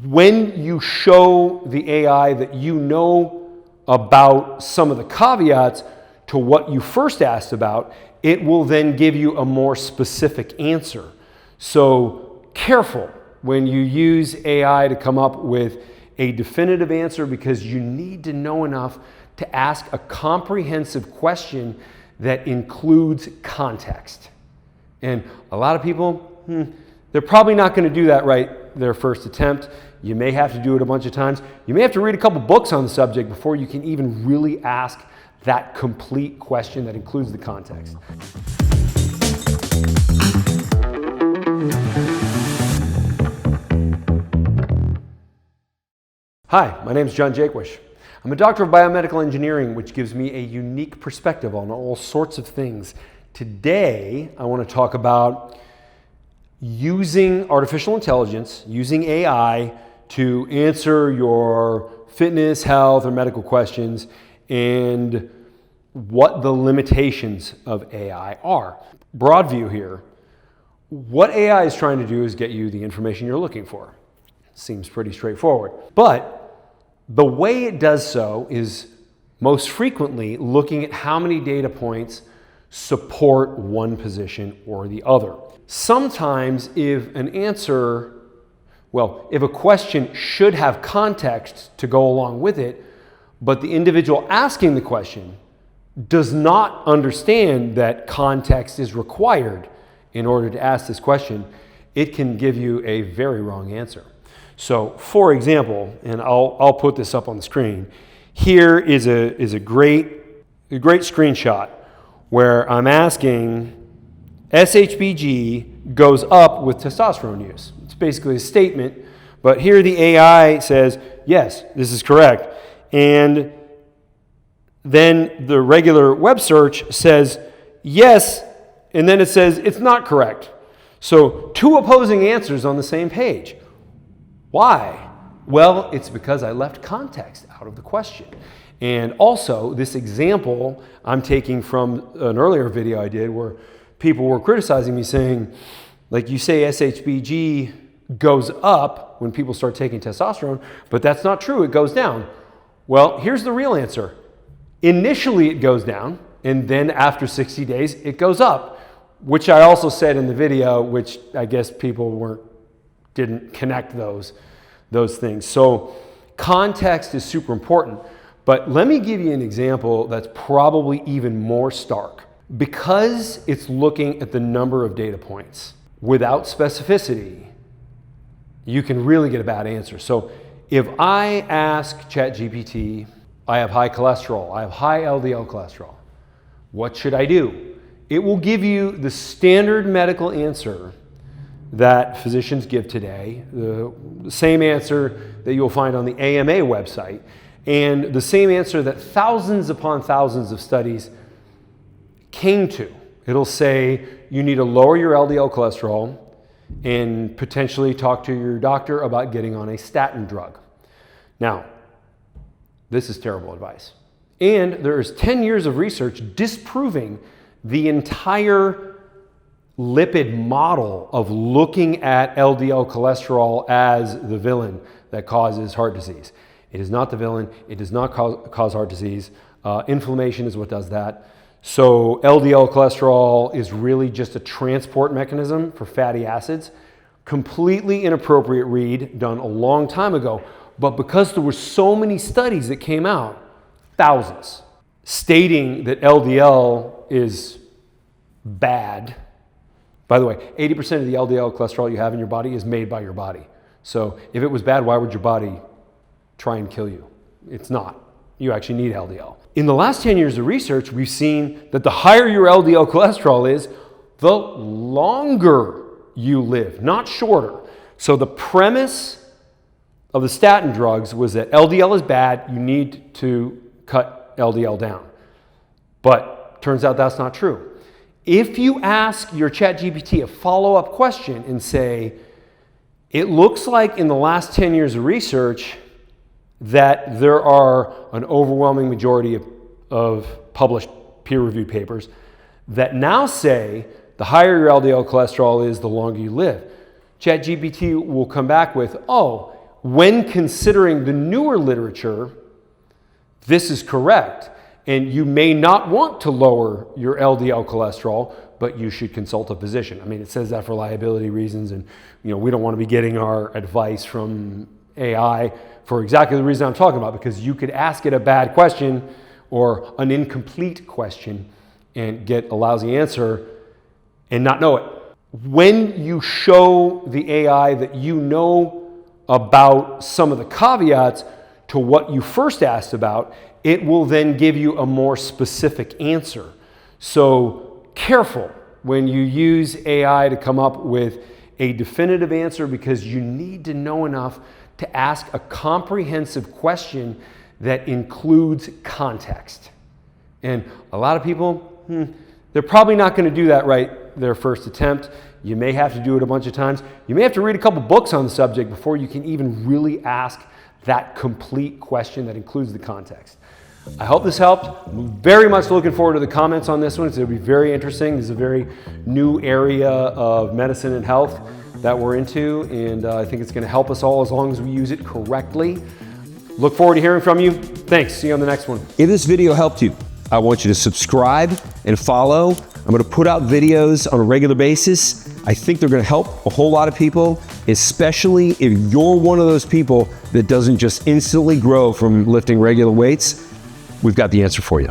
when you show the AI that you know about some of the caveats to what you first asked about, it will then give you a more specific answer. So careful when you use AI to come up with a definitive answer, because you need to know enough to ask a comprehensive question that includes context. And a lot of people, they're probably not going to do that right their first attempt. You may have to do it a bunch of times. You may have to read a couple books on the subject before you can even really ask that complete question that includes the context. Hi, my name is Jaquish. I'm a doctor of biomedical engineering, which gives me a unique perspective on all sorts of things. Today, I want to talk about using artificial intelligence, using AI to answer your fitness, health, or medical questions, and what the limitations of AI are. Broad view here, what AI is trying to do is get you the information you're looking for. Seems pretty straightforward. But the way it does so is most frequently looking at how many data points support one position or the other. Sometimes if a question should have context to go along with it, but the individual asking the question does not understand that context is required in order to ask this question, it can give you a very wrong answer. So, for example, and I'll put this up on the screen, here is a great screenshot where I'm asking, SHBG goes up with testosterone use. It's basically a statement, but here the AI says, yes, this is correct. And then the regular web search says, yes, and then it says it's not correct. So two opposing answers on the same page. Why? Well, it's because I left context out of the question. And also, this example I'm taking from an earlier video I did where people were criticizing me saying, like, you say SHBG goes up when people start taking testosterone, but that's not true, it goes down. Well, here's the real answer. Initially it goes down, and then after 60 days it goes up, which I also said in the video, which I guess people didn't connect those things. So context is super important, but let me give you an example that's probably even more stark. Because it's looking at the number of data points without specificity, you can really get a bad answer. So if I ask ChatGPT, I have high cholesterol, I have high LDL cholesterol, what should I do? It will give you the standard medical answer that physicians give today, the same answer that you'll find on the AMA website, and the same answer that thousands upon thousands of studies came to. It'll say you need to lower your LDL cholesterol and potentially talk to your doctor about getting on a statin drug. Now, this is terrible advice. And there is 10 years of research disproving the entire lipid model of looking at LDL cholesterol as the villain that causes heart disease. It is not the villain. It does not cause heart disease. Inflammation is what does that. So LDL cholesterol is really just a transport mechanism for fatty acids. Completely inappropriate read done a long time ago. But because there were so many studies that came out, thousands, stating that LDL is bad. By the way, 80% of the LDL cholesterol you have in your body is made by your body. So if it was bad, why would your body try and kill you? It's not. You actually need LDL. In the last 10 years of research, we've seen that the higher your LDL cholesterol is, the longer you live, not shorter. So the premise of the statin drugs was that LDL is bad, you need to cut LDL down. But turns out that's not true. If you ask your ChatGPT a follow-up question and say, it looks like in the last 10 years of research that there are an overwhelming majority of published peer-reviewed papers that now say the higher your LDL cholesterol is, the longer you live. ChatGPT will come back with, oh, when considering the newer literature, this is correct. And you may not want to lower your LDL cholesterol, but you should consult a physician. I mean, it says that for liability reasons, and we don't want to be getting our advice from AI for exactly the reason I'm talking about, because you could ask it a bad question or an incomplete question and get a lousy answer and not know it. When you show the AI that you know about some of the caveats to what you first asked about, it will then give you a more specific answer. So careful when you use AI to come up with a definitive answer, because you need to know enough to ask a comprehensive question that includes context. And a lot of people, they're probably not going to do that right their first attempt. You may have to do it a bunch of times. You may have to read a couple books on the subject before you can even really ask that complete question that includes the context. I hope this helped. I'm very much looking forward to the comments on this one. It's going to be very interesting. This is a very new area of medicine and health that we're into, and I think it's going to help us all as long as we use it correctly. Look forward to hearing from you. Thanks. See you on the next one. If this video helped you, I want you to subscribe and follow. I'm going to put out videos on a regular basis. I think they're going to help a whole lot of people, especially if you're one of those people that doesn't just instantly grow from lifting regular weights. We've got the answer for you.